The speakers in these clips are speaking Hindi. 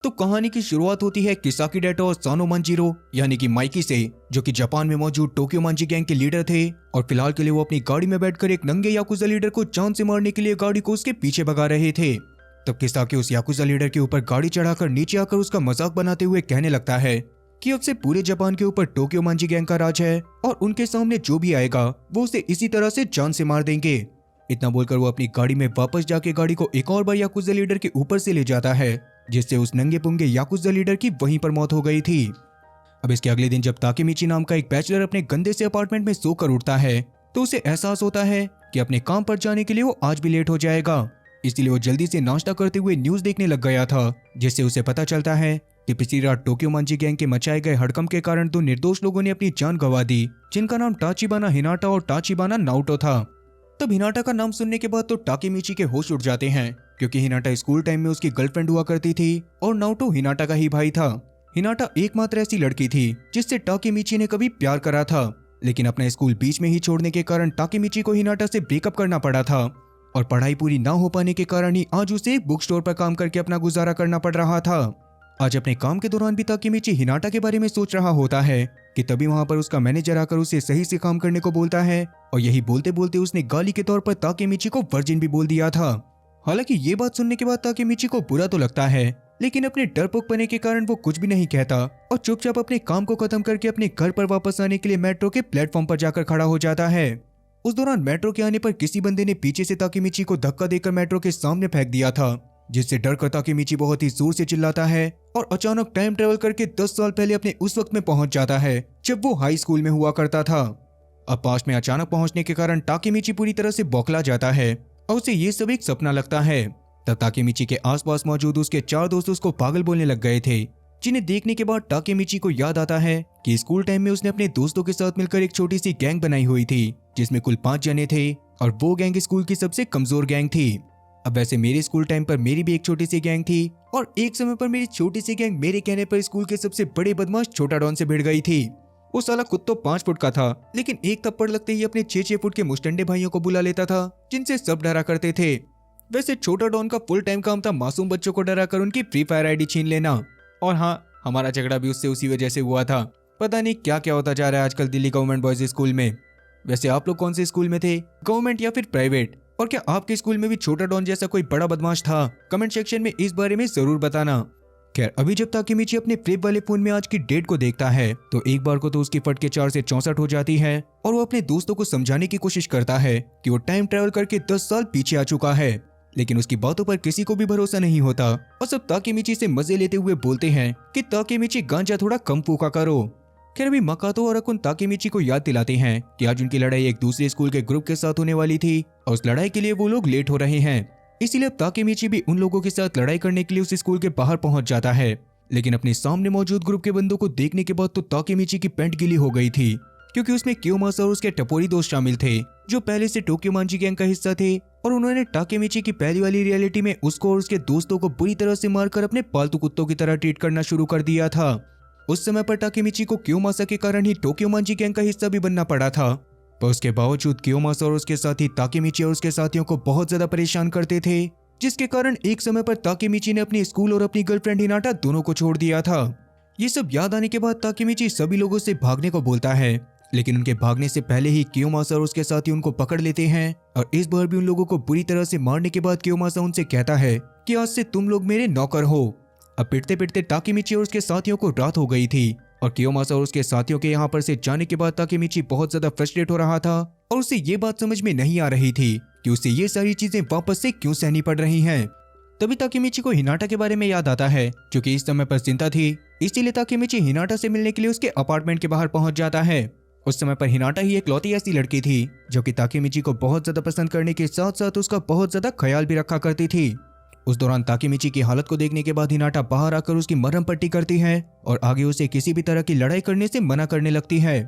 तो कहानी की शुरुआत होती है किसाकी डेटो और सानो मंजीरो यानी कि माइकी से, जो कि जापान में मौजूद टोक्यो मांजी गैंग के लीडर थे। और फिलहाल के लिए वो अपनी गाड़ी में बैठकर एक नंगे याकुजा लीडर को जान से मारने के लिए गाड़ी को उसके पीछे भगा रहे थे। तब किसाकी उस याकुजा लीडर के ऊपर गाड़ी चढ़ाकर नीचे आकर उसका मजाक बनाते हुए कहने लगता है कि अब से पूरे जापान के ऊपर टोक्यो मांजी गैंग का राज है और उनके सामने जो भी आएगा वो उसे इसी तरह से जान से मार देंगे। इतना बोलकर वो अपनी गाड़ी में वापस जाके गाड़ी को एक और बार याकुजा लीडर के ऊपर से ले जाता है, जिससे उस नंगे पुंगे याकुजा लीडर की वहीं पर मौत हो गई थी। अब इसके अगले दिन जब ताकेमिची नाम का एक बैचलर अपने गंदे से अपार्टमेंट में सोकर उठता है तो उसे एहसास होता है कि अपने काम पर जाने के लिए वो आज भी लेट हो जाएगा। इसलिए वो जल्दी से नाश्ता करते हुए न्यूज देखने लग गया था, जिससे उसे पता चलता है कि पिछली रात टोक्यो मांजी गैंग के मचाए गए हड़कंप के कारण 2 निर्दोष लोगों ने अपनी जान गंवा दी, जिनका नाम टाचिबाना हिनाटा और टाचिबाना नाओटो था। तब हिनाटा का नाम सुनने के बाद तो ताकेमिची के होश उड़ जाते हैं, क्योंकि हिनाटा स्कूल टाइम में उसकी गर्लफ्रेंड हुआ करती थी और नाओटो हिनाटा का ही भाई था। हिनाटा एकमात्र ऐसी लड़की थी जिससे ताकेमिची ने कभी प्यार करा था, लेकिन अपना स्कूल बीच में ही छोड़ने के कारण ताकेमिची को हिनाटा से ब्रेकअप करना पड़ा था और पढ़ाई पूरी ना हो पाने के कारण ही आज उसे एक बुक स्टोर पर काम करके अपना गुजारा करना पड़ रहा था। आज अपने काम के दौरान भी ताकेमिची हिनाटा के बारे में सोच रहा होता है कि तभी वहां पर उसका मैनेजर आकर उसे सही से काम करने को बोलता है और यही बोलते बोलते उसने गाली के तौर पर ताकेमिची को वर्जिन भी बोल दिया था। हालांकि ये बात सुनने के बाद ताकेमिची को बुरा तो लगता है, लेकिन अपने डरपोकपने के कारण वो कुछ भी नहीं कहता और चुपचाप अपने काम को खत्म करके अपने घर पर वापस आने के लिए मेट्रो के प्लेटफॉर्म पर जाकर खड़ा हो जाता है। उस दौरान मेट्रो के आने पर किसी बंदे ने पीछे से ताकेमिची को धक्का देकर मेट्रो के सामने फेंक दिया था, जिससे डर कर ताकेमिची बहुत ही जोर से चिल्लाता है और अचानक टाइम ट्रेवल करके 10 साल पहले अपने उस वक्त में पहुंच जाता है जब वो हाई स्कूल में हुआ करता था। अब पास में अचानक पहुंचने के कारण ताकेमिची पूरी तरह से बौखला जाता है और उसे ये सब एक सपना लगता है। तब ताकेमिची के आसपास मौजूद उसके 4 दोस्त उसको पागल बोलने लग गए थे, जिन्हें देखने के बाद ताकेमिची को याद आता है कि स्कूल टाइम में उसने अपने दोस्तों के साथ मिलकर एक छोटी सी गैंग बनाई हुई थी, जिसमें कुल 5 जने थे और वो गैंग स्कूल की सबसे कमजोर गैंग थी। अब वैसे मेरे स्कूल टाइम पर मेरी भी एक छोटी सी गैंग थी और एक समय पर मेरी छोटी सी गैंग मेरे कहने पर स्कूल के सबसे बड़े बदमाश छोटा डॉन से भिड़ गई थी। वो साला खुद तो 5 फुट का था, लेकिन एक थप्पड़ लगते ही अपने 6-6 फुट के मुस्टंडे भाइयों को बुला लेता था, जिनसे सब डरा करते थे। वैसे छोटा डॉन का फुल टाइम काम था मासूम बच्चों को डराकर उनकी फ्री फायर आईडी छीन लेना। और हाँ, हमारा झगड़ा भी उससे उसी वजह से हुआ था। पता नहीं क्या क्या होता जा रहा है आजकल दिल्ली गवर्नमेंट बॉयज स्कूल में। वैसे आप लोग कौन से स्कूल में थे, गवर्नमेंट या फिर प्राइवेट? और क्या आपके स्कूल में भी छोटा डॉन जैसा कोई बड़ा बदमाश था? कमेंट सेक्शन में इस बारे में जरूर बताना। खैर, अभी जब ताकेमिची अपने फ्लिप वाले फोन में आज की डेट को देखता है तो एक बार को तो उसकी फट के 4 से 64 हो जाती है और वो अपने दोस्तों को समझाने की कोशिश करता है कि वो टाइम ट्रेवल करके 10 साल पीछे आ चुका है, लेकिन उसकी बातों पर किसी को भी भरोसा नहीं होता और सब ताकेमिची से मजे लेते हुए बोलते हैं कि ताकेमिची गांजा थोड़ा कम फूका करो। खैर, अभी मकातो और अकुन ताकेमिची को याद दिलाते हैं कि आज उनकी लड़ाई एक दूसरे स्कूल के ग्रुप के साथ होने वाली थी और उस लड़ाई के लिए वो लोग लेट हो रहे हैं। इसीलिए अब ताकेमिची भी उन लोगों के साथ लड़ाई करने के लिए उस स्कूल के बाहर पहुंच जाता है, लेकिन अपने सामने मौजूद ग्रुप के बंदों को देखने के बाद तो ताकेमिची की पैंट गीली हो गई थी, क्योंकि उसमें कियोमासा और उसके टपोरी दोस्त शामिल थे जो पहले से टोक्यो मांजी गैंग का हिस्सा थे और उन्होंने ताकेमिची की पहली वाली रियलिटी में उसको और उसके दोस्तों को बुरी तरह से मारकर अपने पालतू कुत्तों की तरह ट्रीट करना शुरू कर दिया था। उस समय पर ताकेमिची को कियोमासा के कारण ही टोक्यो मांजी गैंग का हिस्सा भी बनना पड़ा था, पर उसके बावजूद कियोमासा और उसके साथी ताकेमिची और उसके साथियों को बहुत ज्यादा परेशान करते थे, जिसके कारण एक समय पर ताकेमिची ने अपनी स्कूल और अपनी गर्लफ्रेंड हिनाटा दोनों को छोड़ दिया था। ये सब याद आने के बाद ताकेमिची सभी लोगों से भागने को बोलता है, लेकिन उनके भागने से पहले ही कियोमासा और उसके साथी उनको पकड़ लेते हैं और इस बार भी उन लोगों को बुरी तरह से मारने के बाद कियोमासा उनसे कहता है कि आज से तुम लोग मेरे नौकर हो। अब पिटते पिटते ताकेमिची और उसके साथियों को रात हो गई थी और कियोमासा और उसके साथियों के यहाँ पर से जाने के बाद ताकेमिची बहुत ज्यादा फ्रस्ट्रेट हो रहा था और उसे ये बात समझ में नहीं आ रही थी कि उसे ये सारी चीजें वापस से क्यों सहनी पड़ रही हैं। तभी ताकेमिची को हिनाटा के बारे में याद आता है, जो कि इस समय पर चिंता थी। इसीलिए ताकेमिची हिनाटा से मिलने के लिए उसके अपार्टमेंट के बाहर पहुंच जाता है। उस समय पर हिनाटा ही इकलौती ऐसी लड़की थी जो कि ताकेमिची को बहुत ज्यादा पसंद करने के साथ साथ उसका बहुत ज्यादा ख्याल भी रखा करती थी। उस दौरान ताकेमिची की हालत को देखने के बाद हिनाटा बाहर आकर उसकी मरहम पट्टी करती है और आगे उसे किसी भी तरह की लड़ाई करने से मना करने लगती है।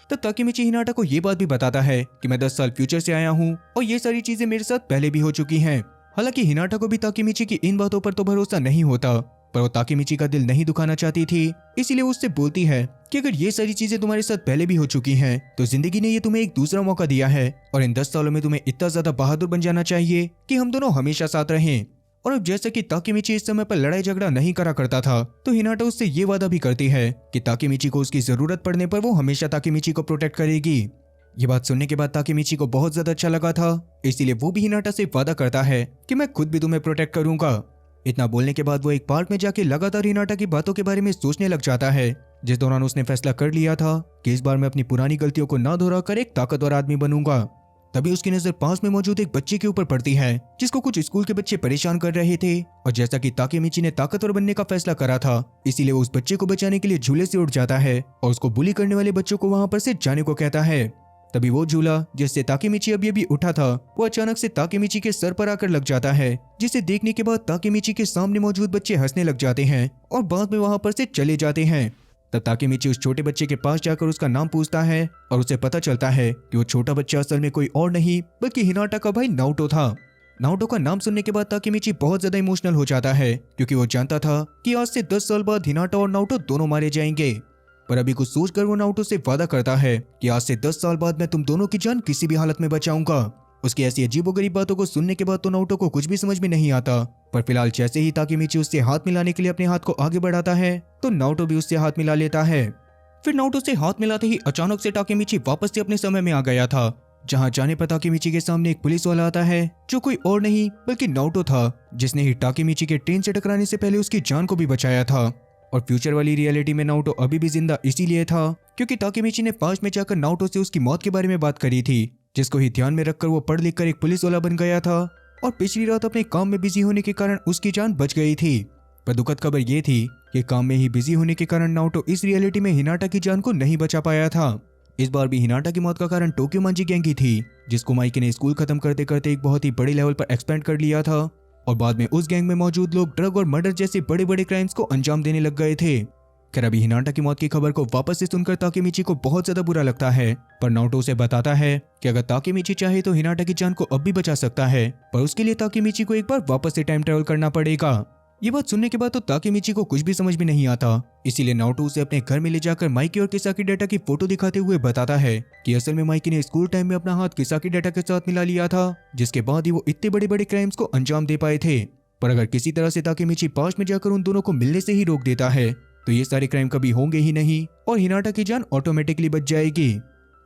तब ताकेमिची हिनाटा को ये बात भी बताता है कि मैं 10 साल फ्यूचर से आया हूँ और ये सारी चीजें मेरे साथ पहले भी हो चुकी हैं। हालांकि हिनाटा को भी ताकेमिची की इन बातों पर तो भरोसा नहीं होता, पर वो ताकेमिची का दिल नहीं दुखाना चाहती थी, इसीलिए उससे बोलती है कि अगर ये सारी चीजें तुम्हारे साथ पहले भी हो चुकी हैं तो जिंदगी ने ये तुम्हें एक दूसरा मौका दिया है और इन 10 सालों में तुम्हें इतना ज्यादा बहादुर बन जाना चाहिए कि हम दोनों हमेशा साथ रहें। और अब जैसा कि ताकेमिची इस समय पर लड़ाई झगड़ा नहीं करा करता था, तो हिनाटा उससे ये वादा भी करती है कि ताकेमिची को उसकी जरूरत पड़ने पर वो हमेशा ताकेमिची को प्रोटेक्ट करेगी। ये बात सुनने के बाद ताकेमिची को बहुत ज्यादा अच्छा लगा था, इसीलिए वो भी हिनाटा से वादा करता है कि मैं खुद भी तुम्हें प्रोटेक्ट करूंगा। इतना बोलने के बाद वो एक पार्क में जाके लगातार हिनाटा की बातों के बारे में सोचने लग जाता है, जिस दौरान उसने फैसला कर लिया था कि इस बार मैं अपनी पुरानी गलतियों को ना दोहराकर एक ताकतवर आदमी बनूंगा। तभी उसकी नजर पास में मौजूद एक बच्चे के ऊपर पड़ती है, जिसको कुछ स्कूल के बच्चे परेशान कर रहे थे, और जैसा कि ताकेमिची ने ताकतवर बनने का फैसला करा था, इसीलिए वो उस बच्चे को बचाने के लिए झूले से उठ जाता है और उसको बुली करने वाले बच्चों को वहां पर से जाने को कहता है। तभी वो झूला जिससे ताकेमिची अभी उठा था, वो अचानक से ताकेमिची के सर पर आकर लग जाता है, जिसे देखने के बाद ताकेमिची के सामने मौजूद बच्चे हंसने लग जाते हैं और बाद में वहां पर से चले जाते हैं। तब ताकेमिची उस छोटे बच्चे के पास जाकर उसका नाम पूछता है और उसे पता चलता है कि वो छोटा बच्चा असल में कोई और नहीं बल्कि हिनाटा का भाई नाओटो था। नाओटो का नाम सुनने के बाद ताकेमिची बहुत ज्यादा इमोशनल हो जाता है, क्योंकि वो जानता था कि आज से 10 साल बाद हिनाटा और नाओटो दोनों मारे जाएंगे। पर अभी कुछ सोचकर वो नाओटो से वादा करता है कि आज से 10 साल बाद मैं तुम दोनों की जान किसी भी हालत में बचाऊंगा। उसकी ऐसी अजीबोगरीब बातों को सुनने के बाद तो नाओटो को कुछ भी समझ में नहीं आता, पर फिलहाल जैसे ही ताकेमिची उससे हाथ मिलाने के लिए अपने हाथ को आगे बढ़ाता है, तो नाओटो भी उससे हाथ मिला लेता है। फिर नाओटो से हाथ मिलाते ही अचानक से ताकेमिची वापस से अपने समय में आ गया था, जहां जाने पर ताकेमिची के सामने एक पुलिस वाला आता है, जो कोई और नहीं बल्कि नाओटो था, जिसने ही ताकेमिची के ट्रेन से टकराने से पहले उसकी जान को भी बचाया था। और फ्यूचर वाली रियलिटी में नाओटो अभी भी जिंदा इसीलिए था क्योंकि ताकेमिची ने पास्ट में जाकर नाओटो से उसकी मौत के बारे में बात करी थी, जिसको ही ध्यान में रखकर वो पढ़ लिख कर एक पुलिस वाला बन गया था, और पिछली रात अपने काम में बिजी होने के कारण उसकी जान बच गई थी। पर दुखद खबर ये थी कि काम में ही बिजी होने के कारण नाओटो इस रियलिटी में हिनाटा की जान को नहीं बचा पाया था। इस बार भी हिनाटा की मौत का कारण टोक्योमंजी गैंग ही थी, जिसको माइकी ने स्कूल खत्म करते करते एक बहुत ही बड़े लेवल पर एक्सपेंड कर लिया था, और बाद में उस गैंग में मौजूद लोग ड्रग और मर्डर जैसे बड़े बड़े क्राइम्स को अंजाम देने लग गए थे। खैर अभी हिनाटा की मौत की खबर को वापस से सुनकर ताकेमिची को बहुत ज्यादा बुरा लगता है, पर नाओटो उसे बताता है कि अगर ताकेमिची चाहे तो हिनाटा की जान को अब भी बचा सकता है, पर उसके लिए ताकेमिची को एक बार वापस से टाइम ट्रेवल करना पड़ेगा। ये बात सुनने के बाद तो ताकेमिची को कुछ भी समझ में नहीं आता, इसीलिए नाओटो उसे अपने घर में ले जाकर माइकी और किसाकी डेटा की फोटो दिखाते हुए बताता है कि असल में माइकी ने स्कूल टाइम में अपना हाथ किसाकी डेटा के साथ मिला लिया था, जिसके बाद ही वो इतने बड़े बड़े क्राइम्स को अंजाम दे पाए थे। पर अगर किसी तरह से ताकेमिची पास में जाकर उन दोनों को मिलने से ही रोक देता है, तो ये सारे क्राइम कभी होंगे ही नहीं और हिनाटा की जान ऑटोमेटिकली बच जाएगी।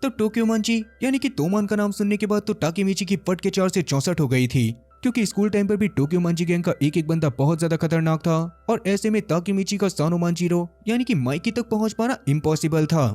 तो टोक्योमंजी यानी कि तोमान का नाम सुनने के बाद तो ताकेमिची की फट के 4 से 64 हो गई थी, क्योंकि स्कूल टाइम पर भी टोक्योमंजी गैंग का एक एक बंदा बहुत ज्यादा खतरनाक था, और ऐसे में ताकेमिची का सानोमांजीरो यानी कि माइकी तक पहुंच पाना इम्पॉसिबल था।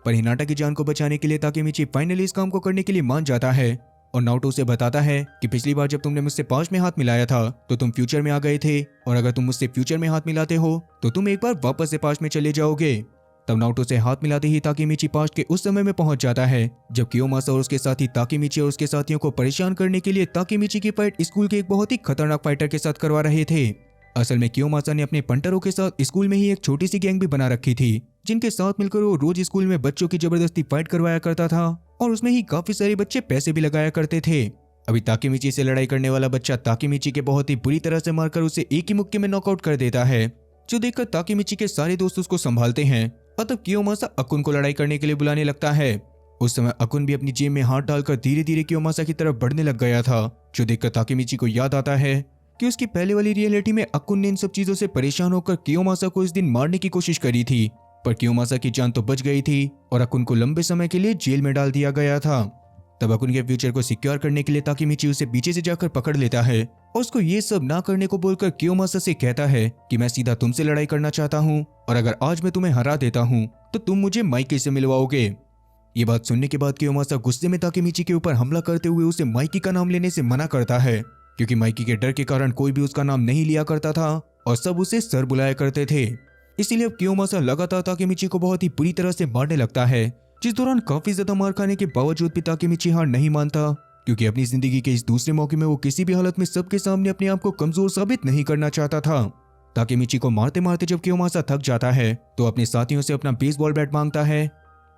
पर हिनाटा की जान को बचाने के लिए ताकेमिची फाइनली इस काम को करने के लिए मान जाता है, और नाओटो उसे बताता है कि पिछली बार जब तुमने मुझसे पास्ट में हाथ मिलाया था तो तुम फ्यूचर में आ गए थे, और अगर तुम मुझसे फ्यूचर में हाथ मिलाते हो तो तुम एक बार वापस से पास्ट में चले जाओगे। तब नाओटो से हाथ मिलाते ही ताकेमिची पास्ट के उस समय में पहुंच जाता है जब कियोमासा और उसके साथी ताकेमिची और उसके साथियों को परेशान करने के लिए ताकेमिची की फाइट स्कूल के एक बहुत ही खतरनाक फाइटर के साथ करवा रहे थे। असल में कियोमासा ने अपने पंटरों के साथ स्कूल में ही एक छोटी सी गैंग भी बना रखी थी, जिनके साथ मिलकर वो रोज स्कूल में बच्चों की जबरदस्ती फाइट करवाया करता था, और उसमें ही काफी सारे बच्चे पैसे भी लगाया करते थे। अभी ताकेमिची से लड़ाई करने वाला बच्चा ताकेमिची के बहुत ही बुरी तरह से मारकर उसे एक ही मुक्के में नॉकआउट कर देता है, जो देखकर ताकेमिची के सारे दोस्त उसको संभालते हैं, और तब कियोमासा अकुन को लड़ाई करने के लिए बुलाने लगता है। उस समय अकुन भी अपनी जेब में हाथ डालकर धीरे धीरे कियोमासा की तरफ बढ़ने लग गया था, जो देखकर ताकेमिची को याद आता है कि उसकी पहले वाली रियलिटी में अकुन ने इन सब चीजों से परेशान होकर कियोमासा को इस दिन मारने की कोशिश करी थी, पर कियोमासा की जान तो बच गई थी और अकुन को लंबे समय के लिए जेल में डाल दिया गया था। तब अकुन के फ्यूचर को सिक्योर करने के लिए ताकेमिची उसे पीछे से जाकर पकड़ लेता है और उसको ये सब ना करने को बोलकर कियोमासा से कहता है कि मैं सीधा तुमसे लड़ाई करना चाहता हूँ, और अगर आज मैं तुम्हें हरा देता हूँ तो तुम मुझे माइकी से मिलवाओगे। ये बात सुनने के बाद कियोमासा गुस्से में ताकेमिची के ऊपर हमला करते हुए उसे माइकी का नाम लेने से मना करता है, क्योंकि माइकी के डर के कारण कोई भी उसका नाम नहीं लिया करता था और सब उसे सर बुलाया करते थे। इसीलिए अब कियोमासा लगातार ताकेमिची को बहुत ही बुरी तरह से मारने लगता है, जिस दौरान काफी ज्यादा मार खाने के बावजूद भी ताकेमिची हार नहीं मानता, क्योंकि अपनी जिंदगी के इस दूसरे मौके में वो किसी भी हालत में सबके सामने अपने आप को कमजोर साबित नहीं करना चाहता था। ताकेमिची को मारते मारते जब कियोमासा थक जाता है तो अपने साथियों से अपना बेसबॉल बैट मांगता है,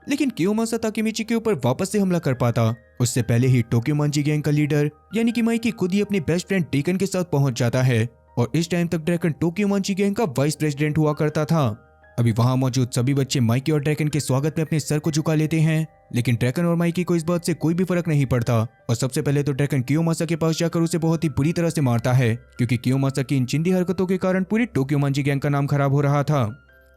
लेकिन कियोमासा ताकेमिची के ऊपर वापस से हमला कर पाता उससे पहले ही टोक्योमंजी गैंग का लीडर यानी कि माइकी खुद ही अपने बेस्ट फ्रेंड ड्रैकन के साथ पहुंच जाता है, और इस टाइम तक ड्रैकन टोक्योमंजी गैंग का वाइस प्रेसिडेंट हुआ करता था। अभी वहां मौजूद सभी बच्चे माइकी और ड्रैकन के स्वागत में अपने सर को झुका लेते हैं, लेकिन ड्रैकन और माइकी को इस बात से कोई भी फर्क नहीं पड़ता और सबसे पहले तो ड्रैकन कियोमासा के पास जाकर उसे बहुत ही बुरी तरह से मारता है, क्योंकि कियोमासा की इन चिंदी हरकतों के कारण पूरी टोक्योमांजी गैंग का नाम खराब हो रहा था।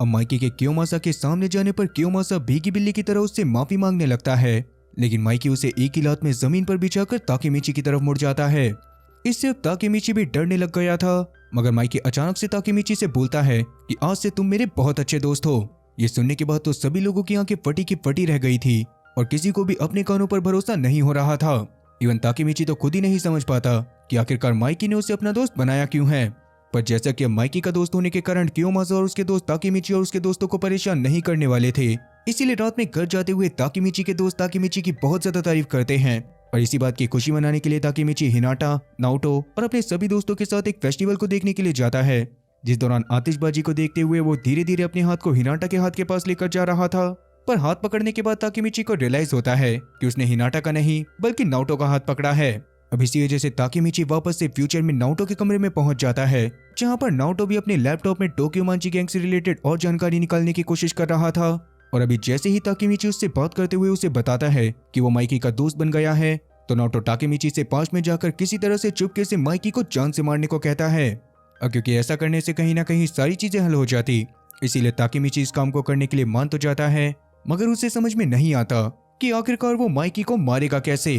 अब माइकी के कियोमासा के सामने जाने पर कियोमासा भीगी बिल्ली की तरह उससे माफी मांगने लगता है, लेकिन माइकी उसे एक ही लात में जमीन पर बिछाकर ताकेमिची की तरफ मुड़ जाता है। इससे अब ताकेमिची भी डरने लग गया था, मगर माइकी अचानक से ताकेमिची से बोलता है कि आज से तुम मेरे बहुत अच्छे दोस्त हो। ये सुनने के बाद तो सभी लोगों की आंखें फटी की फटी रह गई थी और किसी को भी अपने कानों पर भरोसा नहीं हो रहा था। इवन ताकेमिची तो खुद ही नहीं समझ पाता कि आखिरकार माइकी ने उसे अपना दोस्त बनाया क्यों है। पर जैसा कि अब माइकी का दोस्त होने के कारण कियोमासा और उसके दोस्त ताकेमिची और उसके दोस्तों को परेशान नहीं करने वाले थे, इसीलिए रात में घर जाते हुए ताकेमिची के दोस्त ताकेमिची की बहुत ज्यादा तारीफ करते हैं और इसी बात की खुशी मनाने के लिए ताकेमिची हिनाटा, नाओटो और अपने सभी दोस्तों के साथ एक फेस्टिवल को देखने के लिए जाता है, जिस दौरान आतिशबाजी को देखते हुए वो धीरे धीरे अपने हाथ को हिनाटा के हाथ के पास लेकर जा रहा था। पर हाथ पकड़ने के बाद ताकेमिची को रियलाइज होता है कि उसने हिनाटा का नहीं बल्कि नाओटो का हाथ पकड़ा है। अब इसी वजह से ताकेमिची वापस से फ्यूचर में नाओटो के कमरे में पहुंच जाता है, जहां पर नाओटो भी अपने लैपटॉप में टोक्योमांजी गैंग से रिलेटेड और जानकारी निकालने की कोशिश कर रहा था। और अभी जैसे ही ताकेमिची उससे बात करते हुए उसे बताता है कि वो माइकी का दोस्त बन गया है, तो नाओटो ताकेमिची से पास में जाकर किसी तरह से चुपके से माइकी को जान से मारने को कहता है। और क्योंकि ऐसा करने से कहीं ना कहीं सारी चीजें हल हो जाती, इसीलिए ताकेमिची इस काम को करने के लिए मान तो जाता है, मगर उसे समझ में नहीं आता कि आखिरकार वो माइकी को मारेगा कैसे।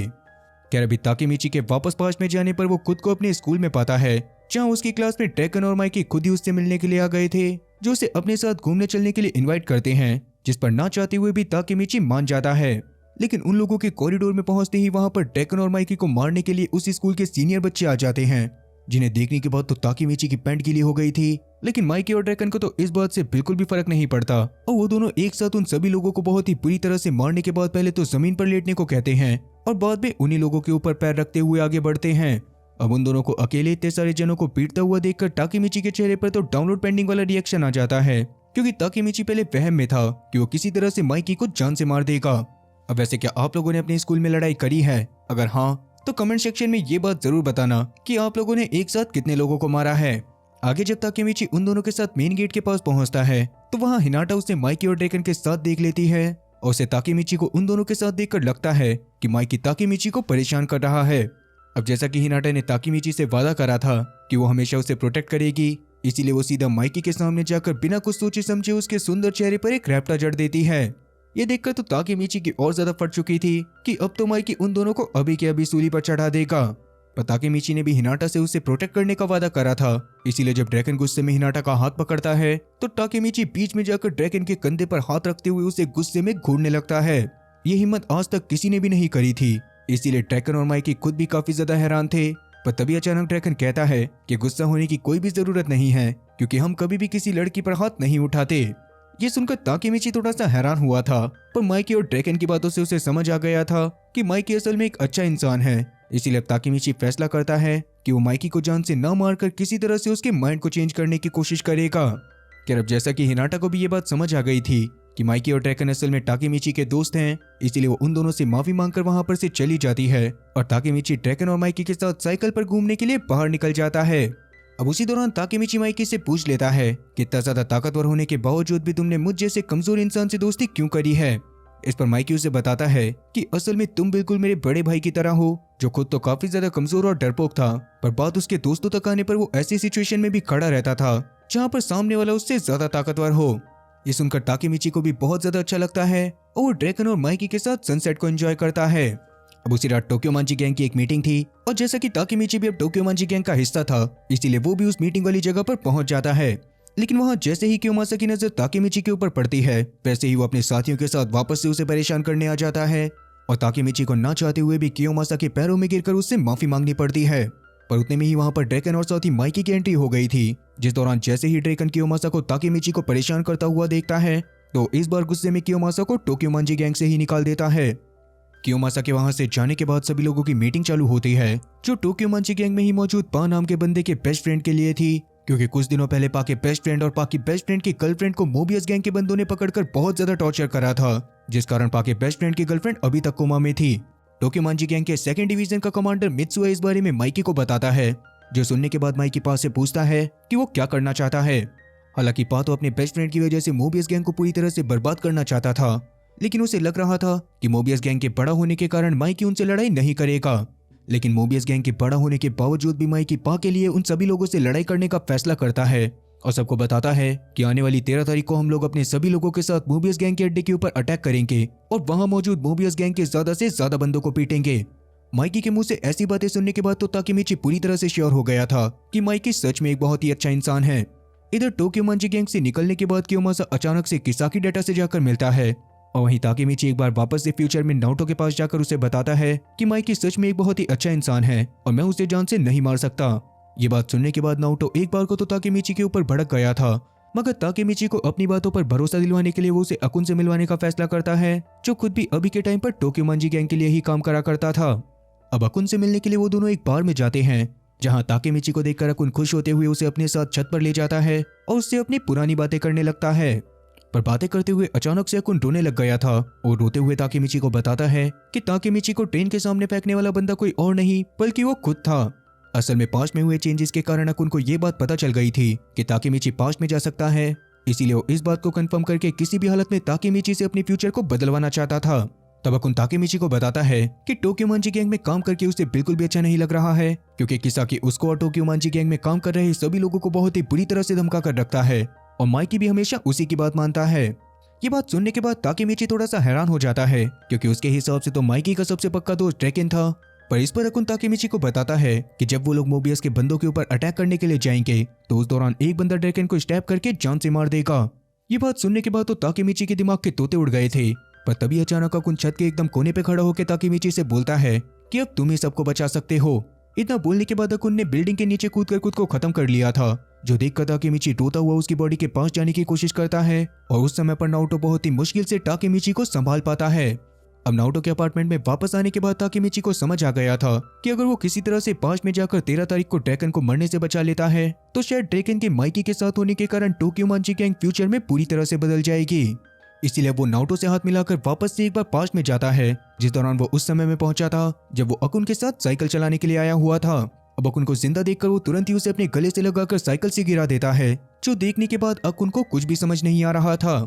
खैर अभी ताकेमिची के वापस पास में जाने पर वो खुद को अपने स्कूल में पाता है, जहां उसकी क्लास में ड्रैकन और माइकी खुद ही उससे मिलने के लिए आ गए थे, जो उसे अपने साथ घूमने चलने के लिए इनवाइट करते हैं, जिस पर ना चाहते हुए भी ताकेमिची मान जाता है। लेकिन उन लोगों के कॉरिडोर में पहुंचते ही वहां पर ड्रैकन और माइकी को मारने के लिए उस स्कूल के सीनियर बच्चे आ जाते हैं, जिन्हें देखने के बाद तो ताकेमिची की पैंट गीली हो गई थी। लेकिन माइकी और ड्रैकन को तो इस बात से बिल्कुल भी फर्क नहीं पड़ता और वो दोनों एक साथ उन सभी लोगों को बहुत ही बुरी तरह से मारने के बाद पहले तो जमीन पर लेटने को कहते हैं और बाद में उन्हीं लोगों के ऊपर पैर रखते हुए आगे बढ़ते हैं। अब उन दोनों को अकेले इतने सारे जनों को पीटता हुआ देखकर ताकेमिची के चेहरे पर तो डाउनलोड पेंडिंग वाला रिएक्शन आ जाता है, क्योंकि ताकेमिची पहले वहम में था कि वो किसी तरह से माइकी को जान से मार देगा। अब वैसे क्या आप लोगों ने अपने स्कूल में लड़ाई करी है? अगर हाँ तो कमेंट सेक्शन में ये बात जरूर बताना कि आप लोगों ने एक साथ कितने लोगों को मारा है। आगे जब ताकेमिची उन दोनों के साथ मेन गेट के पास पहुंचता है तो वहां हिनाटा उसे माइकी और ड्रैकन के साथ देख लेती है और उसे ताकेमिची को उन दोनों के साथ देखकर लगता है कि माइकी ताकेमिची को परेशान कर रहा है। अब जैसा कि हिनाटा ने ताकेमिची से वादा करा था कि वो हमेशा उसे प्रोटेक्ट करेगी, इसीलिए वो सीधा माइकी के सामने जाकर बिना कुछ सोचे समझे उसके सुंदर चेहरे पर एक रैप्टा जड़ देती है। ये देखकर तो ताकेमिची की और ज्यादा फट चुकी थी कि अब तो माइकी उन दोनों को अभी के अभी सूली पर चढ़ा देगा। पर ताकेमिची ने भी हिनाटा से उसे प्रोटेक्ट करने का वादा करा था, इसीलिए जब ड्रैकन गुस्से में हिनाटा का हाथ पकड़ता है तो ताकेमिची बीच में जाकर ड्रैकन के कंधे पर हाथ रखते हुए उसे गुस्से में घूरने लगता है। ये हिम्मत आज तक किसी ने भी नहीं करी थी, इसीलिए ड्रैकन और माइकी खुद भी काफी ज्यादा हैरान थे। पर तभी अचानक ड्रैकन कहता है कि गुस्सा होने की कोई भी जरूरत नहीं है, क्योंकि हम कभी भी किसी लड़की पर हाथ नहीं उठाते। ये सुनकर ताकेमिची थोड़ा सा हैरान हुआ था, पर माइकी और ड्रैकन की बातों से उसे समझ आ गया था कि माइकी असल में एक अच्छा इंसान है। इसीलिए अब ताकेमिची फैसला करता है कि वो माइकी को जान से न मारकर किसी तरह से उसके माइंड को चेंज करने की कोशिश करेगा। खैर अब जैसा कि हिनाटा को भी ये बात समझ आ गई थी कि माइकी और ड्रैकन असल में ताकेमिची के दोस्त हैं, इसीलिए वो उन दोनों से माफी मांगकर वहां पर से चली जाती है और ताकेमिची ड्रैकन और माइकी के साथ साइकिल पर घूमने के लिए बाहर निकल जाता है। अब उसी दौरान ताकेमिची माइकी से पूछ लेता है कि इतना ज्यादा ताकतवर होने के बावजूद भी तुमने मुझ जैसे कमजोर इंसान से दोस्ती क्यों करी है। इस पर माइकी उसे बताता है कि असल में तुम बिल्कुल मेरे बड़े भाई की तरह हो, जो खुद तो काफी ज्यादा कमजोर और डरपोक था, पर बात उसके दोस्तों तक आने पर वो ऐसी सिचुएशन में भी खड़ा रहता था जहाँ पर सामने वाला उससे ज्यादा ताकतवर हो। ये सुनकर ताकेमिची को भी बहुत ज्यादा अच्छा लगता है और वो ड्रैकन और माइकी के साथ सनसेट को एंजॉय करता है। अब उसी रात टोक्योमांजी गैंग की एक मीटिंग थी और जैसा कि ताकेमिची भी अब टोक्योमांजी गैंग का हिस्सा था, इसीलिए वो भी उस मीटिंग वाली जगह पर पहुंच जाता है। लेकिन वहां जैसे ही कियोमासा की नजर ताकेमिची के ऊपर पड़ती है, वैसे ही वो अपने साथियों के साथ वापस से उसे परेशान करने आ जाता है और ताकेमिची को ना चाहते हुए भी कियोमासा के पैरों में गिरकर उससे माफी मांगनी पड़ती है। पर उतने में ही वहां पर ड्रैकन और साथ ही माइकी की एंट्री हो गई थी, जिस दौरान जैसे ही ड्रैकन कियोमासा को ताकेमिची को परेशान करता हुआ देखता है तो इस बार गुस्से में कियोमासा को टोक्योमांजी गैंग से ही निकाल देता है। कियोमासा के वहां से जाने के बाद सभी लोगों की मीटिंग चालू होती है, जो टोक्योमांजी गैंग में ही मौजूद पा नाम के बंदे के बेस्ट फ्रेंड के लिए थी, क्योंकि कुछ दिनों पहले पा के बेस्ट फ्रेंड और पा की बेस्ट फ्रेंड की गर्लफ्रेंड को मोबियस गैंग के बंदों ने पकड़कर बहुत ज्यादा टॉर्चर करा था, जिस कारण पा के बेस्ट फ्रेंड की गर्लफ्रेंड अभी तक कोमा में थी। टोक्योमांजी गैंग के सेकंड डिवीजन का कमांडर मित्सुआ इस बारे में माइकी को बताता है, जो सुनने के बाद माइकी पा से पूछता है कि वो क्या करना चाहता है। हालांकि पातो अपने बेस्ट फ्रेंड की वजह से मोबियस गैंग को पूरी तरह से बर्बाद करना चाहता था, लेकिन उसे लग रहा था कि मोबियस गैंग के बड़ा होने के कारण माइकी उनसे लड़ाई नहीं करेगा। लेकिन मोबियस गैंग के बड़ा होने के बावजूद भी माइकी पा के लिए उन सभी लोगों से लड़ाई करने का फैसला करता है और सबको बताता है कि आने वाली 13 तारीख को हम लोग अपने सभी लोगों के साथ मोबियस गैंग के अड्डे के ऊपर अटैक करेंगे और वहां मौजूद मोबियस गैंग के ज्यादा से ज्यादा बंदों को पीटेंगे। माइकी के मुंह से ऐसी बातें सुनने के बाद तो ताकेमिची पूरी तरह से श्योर हो गया था कि माइकी सच में एक बहुत ही अच्छा इंसान है। इधर टोक्यो मंजी गैंग से निकलने के बाद कियोमासा अचानक से किसाकी डाटा से जाकर मिलता है और वहीं ताकेमिची एक बार वापस से फ्यूचर में नारुतो के पास जाकर उसे बताता है कि माइकी सच में एक बहुत ही अच्छा इंसान है और मैं उसे जान से नहीं मार सकता। ये बात सुनने के बाद नारुतो एक बार को तो ताकेमिची के ऊपर भड़क गया था, मगर ताकेमिची को अपनी बातों पर भरोसा दिलवाने के लिए वो उसे अकुन से मिलवाने का फैसला करता है, जो खुद भी अभी के टाइम पर टोक्यो मंजी गैंग के लिए ही काम करा करता था। अब अकुन से मिलने के लिए वो दोनों एक बार में जाते हैं, जहां ताकेमिची को देखकर अकुन खुश होते हुए उसे अपने साथ छत पर ले जाता है और उससे अपनी पुरानी बातें करने लगता है। पर बातें करते हुए अचानक से अकुन रोने लग गया था और रोते हुए ताकेमिची को बताता है कि ताकेमिची को ट्रेन के सामने फेंकने वाला बंदा कोई और नहीं बल्कि वो खुद था। असल में पास्ट में हुए चेंजेस के कारण अकुन को ये बात पता चल गई थी कि ताकेमिची पास्ट में जा सकता है, इसीलिए वो इस बात को कंफर्म करके किसी भी हालत में ताकेमिची से अपने फ्यूचर को बदलवाना चाहता था। तब अकुन ताकेमिची को बताता है कि टोक्यो मंजी गैंग में काम करके उसे बिल्कुल भी अच्छा नहीं लग रहा है, क्योंकि किसाकी उसको और टोक्यो मंजी गैंग में काम कर रहे सभी लोगों को बहुत ही बुरी तरह से धमका कर रखता है और माइकी भी हमेशा उसी की बात मानता है। ये बात सुनने के बाद ताकेमिची थोड़ा सा हैरान हो जाता है, क्योंकि उसके हिसाब से तो माइकी का सबसे पक्का दोस्त ड्रैकेन था। पर इस पर अकुन ताकेमिची को बताता है कि जब वो लोग मोबियस के बंदों के ऊपर अटैक करने के लिए जाएंगे तो उस दौरान एक बंदा ड्रैकेन को स्टैप करके जान से मार देगा। ये बात सुनने के बाद तो ताकेमिची के दिमाग के तोते उड़ गए थे, पर तभी अचानक अकुन छत के एकदम कोने पे खड़ा होकर ताकेमिची से बोलता है कि अब तुम ही सबको बचा सकते हो। इतना बोलने के बाद अकुन ने बिल्डिंग के नीचे कूदकर खुद को खत्म कर लिया था, जो देखकर ताकेमिची रोता हुआ उसकी बॉडी के पास जाने की कोशिश करता है और उस समय पर नारुतो बहुत ही मुश्किल से ताकेमिची को संभाल पाता है। अब नारुतो के अपार्टमेंट में वापस आने के बाद ताकेमिची को समझ आ गया था कि अगर वो किसी तरह से पास्ट में जाकर 13 तारीख को ड्रैकन को मरने से बचा लेता है तो शायद ड्रैकन के माइकी के साथ होने के कारण टोक्यो मंजी गैंग फ्यूचर में पूरी तरह से बदल जाएगी। इसीलिए वो नारुतो से हाथ मिलाकर वापस से एक बार पास्ट में जाता है, जिस दौरान वो उस समय में पहुंचा था जब वो अकुन के साथ साइकिल चलाने के लिए आया हुआ था। अब अकुन को जिंदा देखकर वो तुरंत ही उसे अपने गले से लगाकर साइकिल से गिरा देता है, जो देखने के बाद अकुन को कुछ भी समझ नहीं आ रहा था।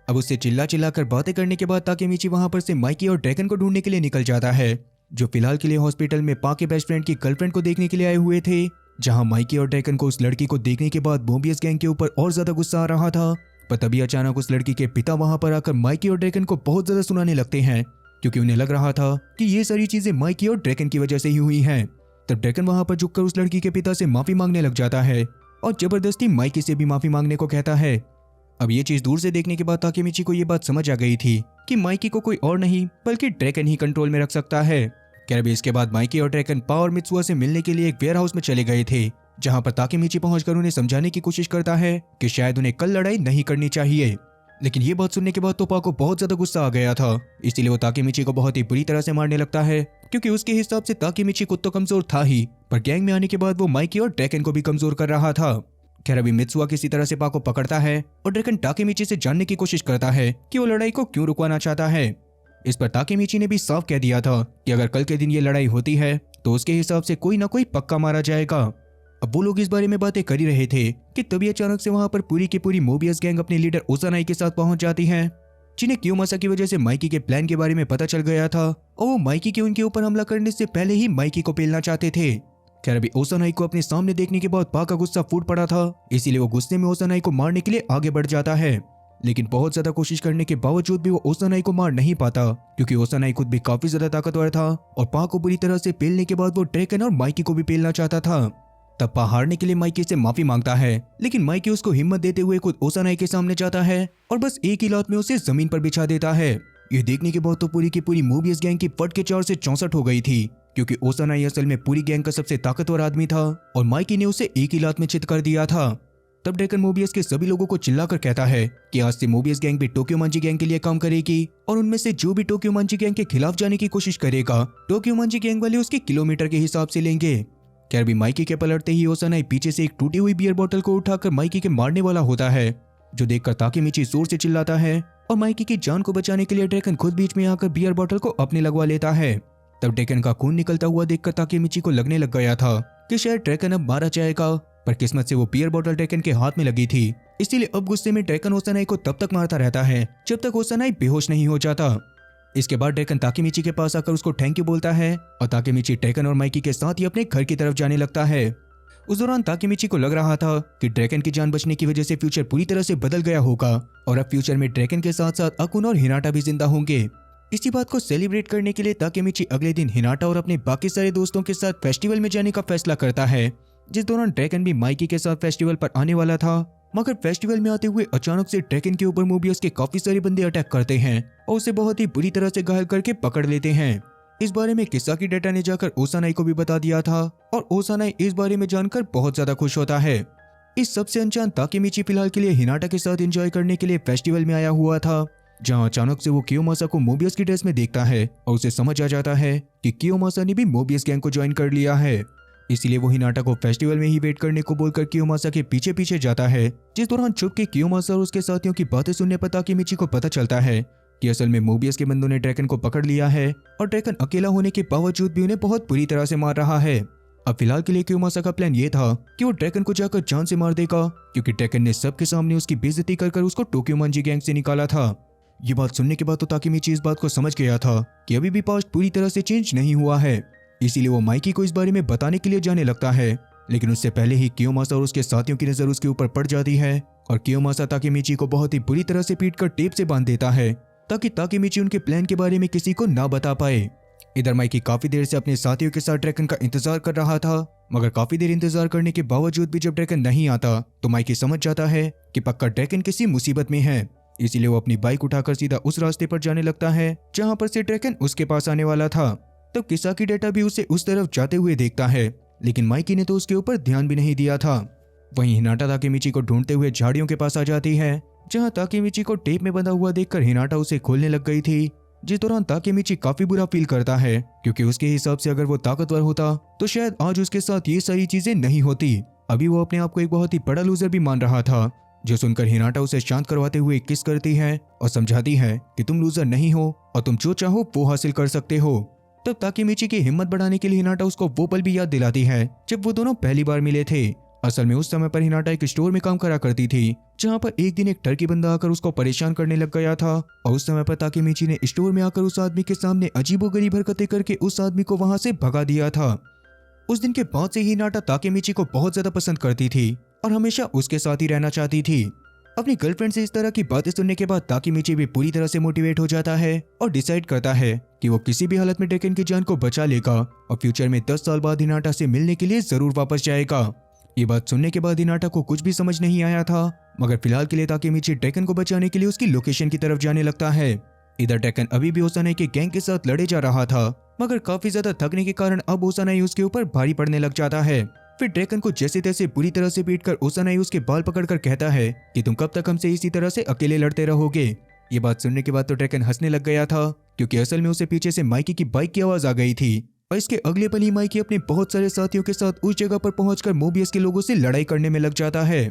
अब उससे चिल्ला चिल्लाकर बातें करने के बाद ताकेमिची वहां पर से माइकी और ड्रैकन को ढूंढने के लिए निकल जाता है, जो फिलहाल के लिए हॉस्पिटल में पा के बेस्ट फ्रेंड की गर्लफ्रेंड को देखने के लिए आए हुए थे। जहां माइकी और ड्रैकन को उस लड़की को देखने के बाद मोबियस गैंग के ऊपर और ज्यादा गुस्सा आ रहा था, पर तभी अचानक उस लड़की के पिता वहां पर आकर माइकी और ड्रैकन को बहुत ज्यादा सुनाने लगते हैं, क्योंकि उन्हें लग रहा था कि ये सारी चीजें माइकी और ड्रैकन की वजह से ही हुई हैं। तब ड्रैकन वहां पर झुककर उस लड़की के पिता से माफी मांगने लग जाता है और जबरदस्ती माइकी से भी माफी मांगने को कहता है। अब ये चीज दूर से देखने के बाद ताकेमिची को ये बात समझ आ गई थी कि माइकी को कोई और नहीं बल्कि ड्रैकन ही कंट्रोल में रख सकता है। खैर इसके बाद माइकी और ड्रैकन पा और मित्सुआ से मिलने के लिए एक वेयर हाउस में चले गए थे, जहां पर ताकेमिची पहुंचकर उन्हें समझाने की कोशिश करता है कि शायद उन्हें कल लड़ाई नहीं करनी चाहिए। लेकिन ये बात सुनने के बाद तो पा को बहुत ज्यादा गुस्सा आ गया था, इसीलिए वो ताकेमिची को बहुत ही बुरी तरह से मारने लगता है, क्योंकि उसके हिसाब से ताकेमिची खुद तो कमजोर था ही, पर गैंग में आने के बाद वो माइकी और ड्रैकन को भी कमजोर कर रहा था। खैर अभी मित्सुआ किसी तरह से पा को पकड़ता है और ड्रैकन ताकेमिची से जानने की कोशिश करता है कि वो लड़ाई को क्यों रुकवाना चाहता है। इस पर ताकेमिची ने भी साफ कह दिया था कि अगर कल के दिन ये लड़ाई होती है तो उसके हिसाब से कोई ना कोई पक्का मारा जाएगा। अब वो लोग इस बारे में बातें कर ही रहे थे कि तभी अचानक से वहां पर पूरी की पूरी मोबियस गैंग अपने लीडर ओसानाई के साथ पहुंच जाती है, जिन्हें कियोमासा की वजह से माइकी के प्लान के बारे में पता चल गया था और वो माइकी के उनके ऊपर हमला करने से पहले ही माइकी को पेलना चाहते थे। खैर अभी ओसानाई को अपने सामने देखने के बाद पा का गुस्सा फूट पड़ा था, इसीलिए वो गुस्से में ओसानाई को मारने के लिए आगे बढ़ जाता है। लेकिन बहुत ज्यादा कोशिश करने के बावजूद भी वो ओसानाई को मार नहीं पाता, क्योंकि ओसानाई खुद भी काफी ज्यादा ताकतवर था और पा को बुरी तरह से पेलने के बाद वो ड्रैकन और माइकी को भी पेलना चाहता था। तब पा हारने के लिए माइकी से माफी मांगता है, लेकिन माइकी उसको हिम्मत देते हुए खुद ओसानाई के सामने जाता है और बस एक ही लात में उसे जमीन पर बिछा देता है। ये देखने के बाद तो पूरी की पूरी मोबियस गैंग की फट के 4 से 64 हो गई थी, क्योंकि ओसानाई असल में पूरी गैंग का सबसे ताकतवर आदमी था और माइकी ने उसे एक ही लात में चित कर दिया था। तब ड्रैकन मोबियस के सभी लोगों को चिल्लाकर कहता है कि आज से मोबियस गैंग भी टोक्यो मंजी गैंग के लिए काम करेगी और उनमें से जो भी टोक्यो मंजी गैंग के खिलाफ जाने की कोशिश करेगा टोक्यो मंजी गैंग वाले उसके किलोमीटर के हिसाब से लेंगे। खैर भी माइकी के पलटते ही ओसानाई पीछे से एक टूटी हुई बियर बोतल को उठाकर माइकी के मारने वाला होता है, जो देखकर ताकेमिची जोर से चिल्लाता है और माइकी की जान को बचाने के लिए ड्रैकन खुद बीच में आकर बियर बोतल को अपने लगवा लेता है। तब ड्रैकन का खून निकलता हुआ देखकर ताकेमिची को लगने लग गया था कि शायद ड्रैकन अब मारा जाएगा, पर किस्मत से वो बियर बोतल ड्रैकन के हाथ में लगी थी, इसीलिए अब गुस्से में ड्रैकन ओसानाई को तब तक मारता रहता है जब तक ओसानाई बेहोश नहीं हो जाता। इसके बाद ड्रैकन ताकेमिची के पास आकर उसको थैंक यू बोलता है और ताकेमिची ड्रैकन और माइकी के साथ ही अपने घर की तरफ जाने लगता है। उस दौरान ताकेमिची को लग रहा था कि ड्रैकन की जान बचने की वजह से फ्यूचर पूरी तरह से बदल गया होगा और अब फ्यूचर में ड्रैकन के साथ साथ अकुन और हिनाटा भी जिंदा होंगे। इसी बात को सेलिब्रेट करने के लिए ताकेमिची अगले दिन हिनाटा और अपने बाकी सारे दोस्तों के साथ फेस्टिवल में जाने का फैसला करता है, जिस दौरान ड्रैकन भी माइकी के साथ फेस्टिवल पर आने वाला था। मगर फेस्टिवल में आते हुए अचानक से ड्रैकन के ऊपर मोबियस के काफी सारे बंदे अटैक करते हैं और उसे बहुत ही बुरी तरह से घायल करके पकड़ लेते हैं। इस बारे में किसाकी डेटा ने जाकर ओसानाई को भी बता दिया था और ओसानाई इस बारे में जानकर बहुत ज्यादा खुश होता है। इस सबसे अनजान ताकेमिची फिलहाल के लिए हिनाटा के साथ एंजॉय करने के लिए फेस्टिवल में आया हुआ था, जहां अचानक से वो कियोमासा को मोबियस की ड्रेस में देखता है और उसे समझ आ जाता है कि कियोमासा ने भी मोबियस गैंग को ज्वाइन कर लिया है। इसीलिए वो हिनाटा को फेस्टिवल में ही वेट करने को बोलकर कियोमासा के पीछे पीछे जाता है, जिस दौरान छुप के कियोमासा और उसके साथियों की बातें सुनने पर ताकेमिची को पता चलता है कि असल में मोबियस के बंदों ने ड्रैकन को पकड़ लिया है और ड्रैकन अकेला होने के बावजूद भी उन्हें बहुत बुरी तरह से मार रहा है। अब फिलहाल के लिए कियोमासा का प्लान ये था कि वो ड्रैकन को जाकर जान से मार देगा, क्योंकि ड्रैकन ने सबके सामने उसकी बेइज्जती कर उसको टोक्योमंजी गैंग से निकाला था। ये बात सुनने के बाद तो ताकेमिची इस बात को समझ गया था कि अभी भी पास्ट पूरी तरह से चेंज नहीं हुआ है, इसीलिए वो माइकी को इस बारे में बताने के लिए जाने लगता है। लेकिन उससे पहले ही कियोमासा और उसके साथियों की नजर उसके ऊपर पड़ जाती है और कियोमासा ताकेमिची को बहुत ही बुरी तरह से पीटकर टेप से बांध देता है ताकि ताकेमिची उनके प्लान के बारे में किसी को ना बता पाए। इधर माइकी काफी देर से अपने साथियों के साथ ड्रैकन का इंतजार कर रहा था, मगर काफी देर इंतजार करने के बावजूद भी जब ड्रैकन नहीं आता तो माइकी समझ जाता है कि पक्का ड्रैकन किसी मुसीबत में है। इसीलिए वो अपनी बाइक उठाकर सीधा उस रास्ते पर जाने लगता है जहां पर से ड्रैकन उसके पास आने वाला था। तब किसाकी डेटा भी उसे उस तरफ जाते हुए देखता है, लेकिन माइकी ने तो उसके ऊपर ध्यान भी नहीं दिया था। वहीं हिनाटा ताकेमिची को ढूंढते हुए झाड़ियों के पास आ जाती है, जहां ताकेमिची को टेप में बंधा हुआ देखकर हिनाटा उसे खोलने लग गई थी, जिस दौरान ताकेमिची काफी बुरा फील करता है, क्योंकि उसके हिसाब से अगर वो ताकतवर होता तो शायद आज उसके साथ ये सारी चीजें नहीं होती। अभी वो अपने आप को एक बहुत ही बड़ा लूजर भी मान रहा था, जो सुनकर हिनाटा उसे शांत करवाते हुए किस करती है और समझाती है कि तुम लूजर नहीं हो और तुम जो चाहो वो हासिल कर सकते हो। तब ताकेमिची की हिम्मत बढ़ाने के लिए हिनाटा उसको वो पल भी याद दिलाती है जब वो दोनों पहली बार मिले थे। असल में उस समय पर हिनाटा एक स्टोर में काम करा करती थी, जहां पर एक दिन एक टर्की बंदा आकर उसको परेशान करने लग गया था और उस समय पर ताकेमिची ने स्टोर में आकर उस आदमी के सामने अजीबोगरीब हरकतें करके उस आदमी को वहां से भगा दिया था। उस दिन के बाद से ही हिनाटा ताकेमिची को बहुत ज्यादा पसंद करती थी और हमेशा उसके साथ ही रहना चाहती थी। अपनी गर्लफ्रेंड से इस तरह की बातें सुनने के बाद ताकेमिची भी पूरी तरह से मोटिवेट हो जाता है और डिसाइड करता है कि वो किसी भी हालत में ड्रैकन की जान को बचा लेगा और फ्यूचर में 10 साल बाद हिनाटा से मिलने के लिए जरूर वापस जाएगा। ये बात सुनने के बाद हिनाटा को कुछ भी समझ नहीं आया था, मगर फिलहाल के लिए ताकेमिची ड्रैकन को बचाने के लिए उसकी लोकेशन की तरफ जाने लगता है। इधर ड्रैकन अभी भी ओसानाई के गैंग के साथ लड़े जा रहा था, मगर काफी ज्यादा थकने के कारण अब ओसानाई उसके ऊपर भारी पड़ने लग जाता है। फिर ड्रैकन को जैसे तैसे बुरी तरह से पीटकर ओसानाई उसके बाल पकड़कर कहता है कि तुम कब तक हमसे इसी तरह से अकेले लड़ते रहोगे। ये बात सुनने के बाद तो ड्रैकन हंसने लग गया था, क्योंकि असल में उसे पीछे से माइकी की बाइक की आवाज आ गई थी और इसके अगले पल ही माइकी अपने बहुत सारे साथियों के साथ उस जगह पर पहुंचकर मोबियस के लोगों से लड़ाई करने में लग जाता है।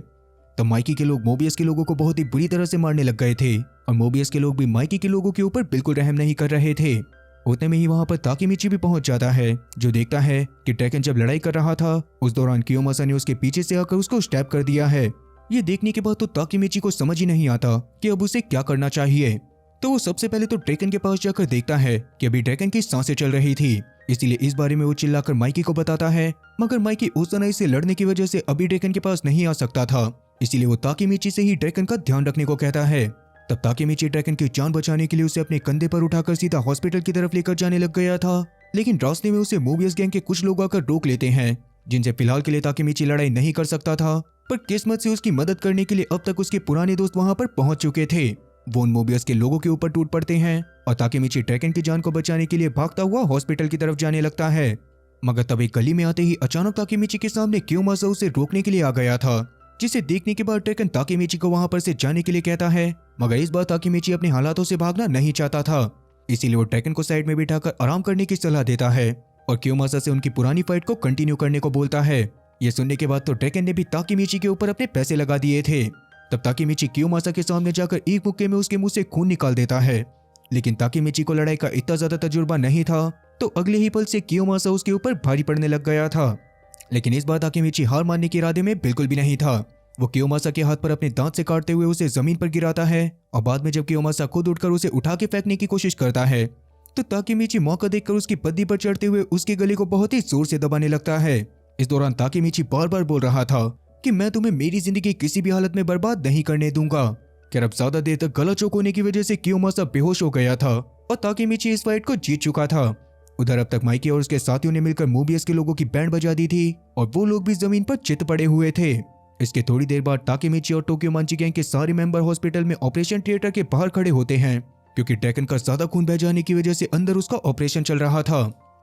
तब माइकी के लोग मोबियस के लोगों को बहुत ही बुरी तरह से मारने लग गए थे और मोबियस के लोग भी माइकी के लोगों के ऊपर बिल्कुल रहम नहीं कर रहे थे। उतने में ही वहां पर ताकेमिची भी पहुंच जाता है, जो देखता है कि ड्रैकन जब लड़ाई कर रहा था उस दौरान कियोमासा ने उसके पीछे से आकर उसको स्टैब कर दिया है। ये देखने के बाद तो ताकेमिची को समझ ही नहीं आता कि अब उसे क्या करना चाहिए। तो वो सबसे पहले तो ड्रैकन के पास जाकर देखता है कि अभी ड्रैकन की सांसें चल रही थी, इसीलिए इस बारे में वो चिल्लाकर माइकी को बताता है, मगर माइकी ओसानाई से लड़ने की वजह से अभी ड्रैकन के पास नहीं आ सकता था, इसीलिए वो ताकेमिची से ही ड्रैकन का ध्यान रखने को कहता है। तब ताकेमिची ड्रैकन की जान बचाने के लिए उसे अपने कंधे पर उठाकर सीधा हॉस्पिटल की तरफ लेकर जाने लग गया था, लेकिन रास्ते में उसे मोबियस गैंग के कुछ लोग आकर रोक लेते हैं, जिनसे फिलहाल के लिए ताकेमिची लड़ाई नहीं कर सकता था। पर किस्मत से उसकी मदद करने के लिए अब तक उसके पुराने दोस्त वहां पर पहुंच चुके थे। वो उन मोबियस के लोगों के ऊपर टूट पड़ते हैं और ताकेमिची ड्रैकन की जान को बचाने के लिए भागता हुआ हॉस्पिटल की तरफ जाने लगता है। मगर तब एक गली में आते ही अचानक ताकेमिची के सामने कियोमासा उसे रोकने के लिए आ गया था, जिसे देखने के बाद ड्रैकन ताकेमिची को वहां पर से जाने के लिए कहता है, मगर इस बार ताकेमिची अपने हालातों से भागना नहीं चाहता था, इसीलिए वो ड्रैकन को साइड में बिठाकर आराम करने की सलाह देता है और कियोमासा से उनकी पुरानी फाइट को कंटिन्यू करने को बोलता है। ये सुनने के बाद तो ड्रैकन ने भी ताकेमिची के ऊपर अपने पैसे लगा दिए थे। तब ताकेमिची कियोमासा के सामने जाकर एक मुक्के में उसके मुंह से खून निकाल देता है, लेकिन ताकेमिची को लड़ाई का इतना ज्यादा तजुर्बा नहीं था, तो अगले ही पल से कियोमासा उसके ऊपर भारी पड़ने लग गया था। लेकिन इस बार ताकेमिची हार मानने के इरादे में बिल्कुल भी नहीं था। वो कियोमासा के हाथ पर अपने दांत से काटते हुए उसे जमीन पर गिराता है और बाद में जब कियोमासा खुद उठकर उसे उठा के फेंकने की कोशिश करता है तो ताकेमिची मौका देखकर उसकी पद्दी पर चढ़ते हुए उसके गले को बहुत ही जोर से दबाने लगता है। इस दौरान ताकेमिची बार बार बोल रहा था कि मैं तुम्हें मेरी जिंदगी किसी भी हालत में बर्बाद नहीं करने दूंगा। खैर अब ज्यादा देर तक गला चौक होने की वजह से कियोमासा बेहोश हो गया था और ताकेमिची इस फाइट को जीत चुका था। उधर अब तक माइकी और उसके साथियों ने मिलकर मोबियस के लोगों की बैंड बजा दी थी और वो लोग भी जमीन पर चित पड़े हुए थे। इसके थोड़ी देर बाद ताकेमिची और टोक्योमांची गैंग के सारे मेंबर हॉस्पिटल में ऑपरेशन थिएटर के बाहर खड़े होते हैं क्योंकि ड्रैगन का ज्यादा खून बह जाने की वजह से अंदर उसका ऑपरेशन चल रहा था।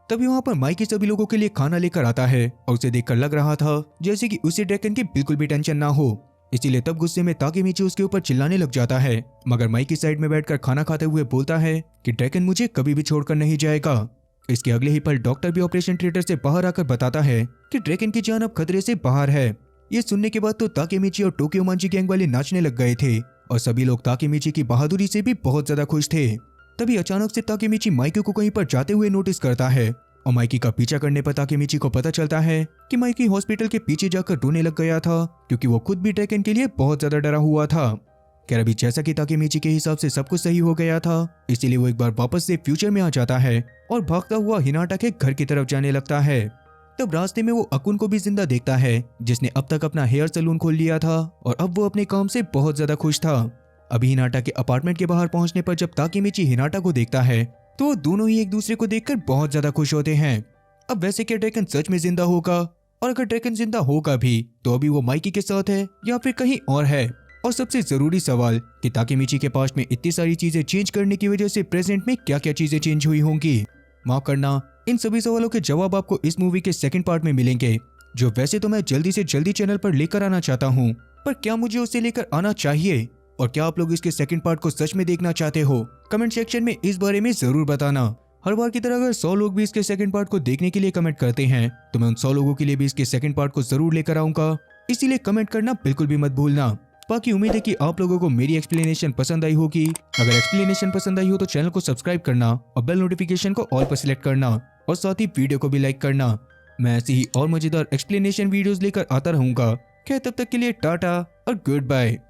तभी वहां पर माइकी सभी लोगों के लिए खाना लेकर आता है और उसे देखकर लग रहा था जैसे कि उसे ड्रैगन की बिल्कुल भी टेंशन ना हो। इसीलिए तब गुस्से में ताकेमिची उसके ऊपर चिल्लाने लग जाता है, मगर माइकी साइड में बैठकर खाना खाते हुए बोलता है कि ड्रैगन मुझे कभी भी छोड़कर नहीं जाएगा। इसके अगले ही पल डॉक्टर भी ऑपरेशन थिएटर से बाहर आकर बताता है कि ड्रैगन की जान अब खतरे से बाहर है। ये सुनने के बाद तो ताकेमिची और टोक्योमांची गैंग वाले नाचने लग गए थे और सभी लोग ताकेमिची की बहादुरी से भी बहुत ज्यादा खुश थे। तभी अचानक से ताकेमिची माइकी को कहीं पर जाते हुए नोटिस करता है और माइकी का पीछा करने पर ताकेमिची को पता चलता है कि माइकी हॉस्पिटल के पीछे जाकर रोने लग गया था क्योंकि वो खुद भी ड्रैगन के लिए बहुत ज्यादा डरा हुआ था। खैर अभी जैसा कि ताकेमिची के हिसाब से सब कुछ सही हो गया था, इसीलिए वो एक बार वापस से फ्यूचर में आ जाता है और भागता हुआ हिनाटा के घर की तरफ जाने लगता है। तब रास्ते में वो अकुन को भी जिंदा देखता है जिसने अब तक अपना हेयर सैलून खोल लिया था और अब वो अपने काम से बहुत ज्यादा खुश था। अभी हिनाटा के अपार्टमेंट के बाहर पहुंचने पर जब ताकेमिची हिनाटा को देखता है तो वो दोनों ही एक दूसरे को देखकर बहुत ज्यादा खुश होते हैं। अब वैसे क्या ड्रैगन सच में जिंदा होगा, और अगर ड्रैगन जिंदा होगा भी तो अभी वो माइकी के साथ है या फिर कहीं और है? और सबसे जरूरी सवाल कि ताकेमिची के पास में इतनी सारी चीजें चेंज करने की वजह से प्रेजेंट में क्या क्या चीजें चेंज हुई होंगी? माफ करना, इन सभी सवालों के जवाब आपको इस मूवी के सेकंड पार्ट में मिलेंगे, जो वैसे तो मैं जल्दी से जल्दी चैनल पर लेकर आना चाहता हूँ, पर क्या मुझे उसे लेकर आना चाहिए और क्या आप लोग इसके सेकंड पार्ट को सच में देखना चाहते हो? कमेंट सेक्शन में इस बारे में जरूर बताना। हर बार की तरह अगर 100 लोग भी इसके सेकंड पार्ट को देखने के लिए कमेंट करते हैं तो मैं उन 100 लोगों के लिए भी इसके सेकंड पार्ट को जरूर लेकर आऊंगा, इसीलिए कमेंट करना बिल्कुल भी मत भूलना। बाकी उम्मीद है कि आप लोगों को मेरी एक्सप्लेनेशन पसंद आई होगी। अगर एक्सप्लेनेशन पसंद आई हो तो चैनल को सब्सक्राइब करना और बेल नोटिफिकेशन को ऑल पर सिलेक्ट करना और साथ ही वीडियो को भी लाइक करना। मैं ऐसी ही और मजेदार एक्सप्लेनेशन वीडियोस लेकर आता रहूंगा। खैर तब तक के लिए टाटा और गुड बाय।